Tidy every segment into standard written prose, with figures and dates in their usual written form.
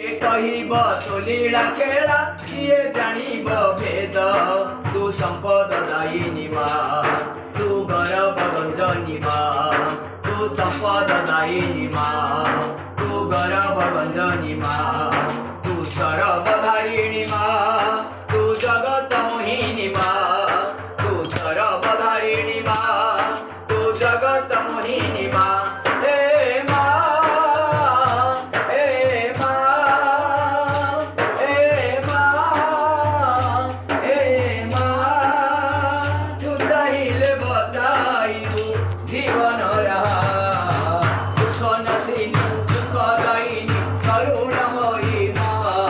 कहिब तो लीला खेला किए जानिब भेद तू संपद दायिनी माँ तू गौरव गंजनी माँ तू संपद दायिनी माँ तू गौरव गंजनी माँ तू सर्वधारिणी माँ तू जगत मोहिनी माँ तू सर्वधारिणी माँ तू जगत मोहिनी माँ जीवन रहा सुख नसीनी सुखदायिनी करुणमयी माँ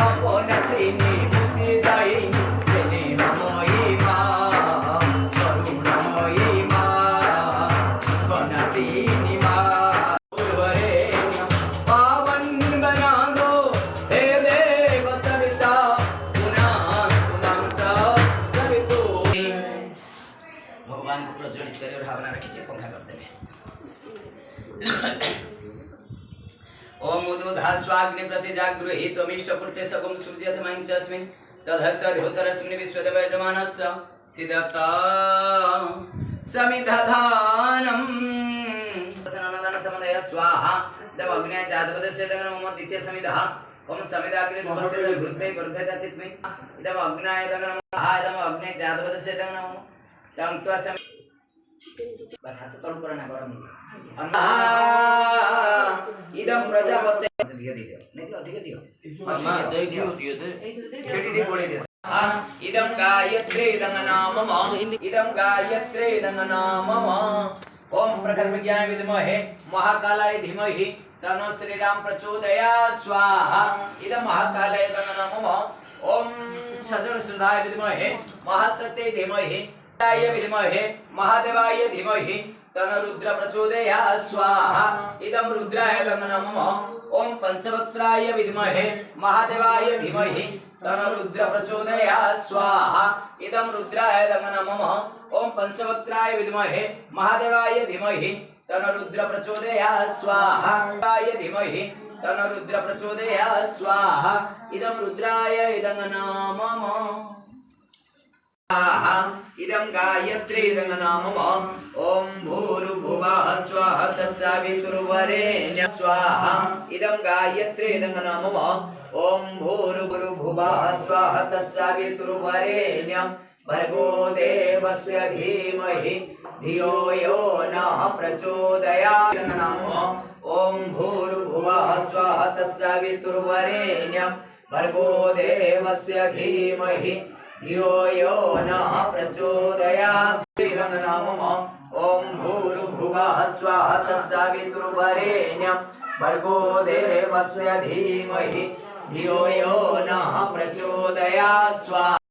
अपनसीनी मुक्तिदायिनी स्नेहमयी माँ करुणमयी माँ सुखनसीनी माँ पावन बना दो हे देव सविता भगवान को प्रज्वलित करे और भावना रखिए पंखा कर देवे। ओम उद्धास्वाग्नि प्रतिजागृहि त्वमिष्ट पुत्रे सकम सूर्यधमां च अस्मिन् तदहस्तधोतरस्मिन् विश्वदेव यजमानस्य सिद्धता समिधानम् सननदन समदय स्वाहा देव अग्न्या जातपदस्य दगन मम द्वितीय समिधा ओम समिधाग्नि नमस्ते वृद्धे वर्धते तिस्मै इदम अग्नाय दगन मम इदम अग्ने जातपदस्य दगन मम बस हाथ तोड़ करना गरम इदम प्रजापते दियो दियो नहीं तो अधिक दियो अच्छा दियो छोटी बोले दे इदम गायत्री इदं नामम इदम गायत्री इदं नामम ओम प्रखर विज्ञान विद्महे महाकालाय धीमहि तन्नो श्रीराम प्रचोदयात् स्वाहा इदम महाकालाय इदं नामम ओम सजल श्रद्धाय विद्महे महासत्ये धीमहि विद्महे महादेवाय धीमहि तन्नो रुद्र प्रचोदयात् स्वाहा इदं रुद्राय नमः ओम पंचवक्त्राय विद्महे महादेवाय धीमहि तन्नो रुद्र प्रचोदयात् स्वाहा इदं रुद्राय नमः ओम पंचवक्त्राय विद्महे महादेवाय धीमहि तन्नो रुद्र प्रचोदयात् स्वाहा धीमहि तन्नो रुद्र प्रचोदयात् स्वाहा इदं रुद्राय नमः इदं गायत्री इदं नामम ओम भूर्भुवः स्वः तत्सवितुर्वरेण्यं स्वाहा इदं गायत्री इदं नामम ओम भूर्भुवः स्वः तत्सवितुर्वरेण्यं भर्गो देवस्य धीमहि धियो यो नः प्रचोदयात् इदं नामम ओम भूर्भुवः स्वः तत्सवितुर्वरेण्यं भर्गो देवस्य धीमहि धियो यो नः प्रचोदयात् इदं नामम ओम भूर्भुवः स्वः तत्सवितुर्वरेण्यं भर्गो देवस्य धीमहि धियो यो नः प्रचोदयात् स्वाहा।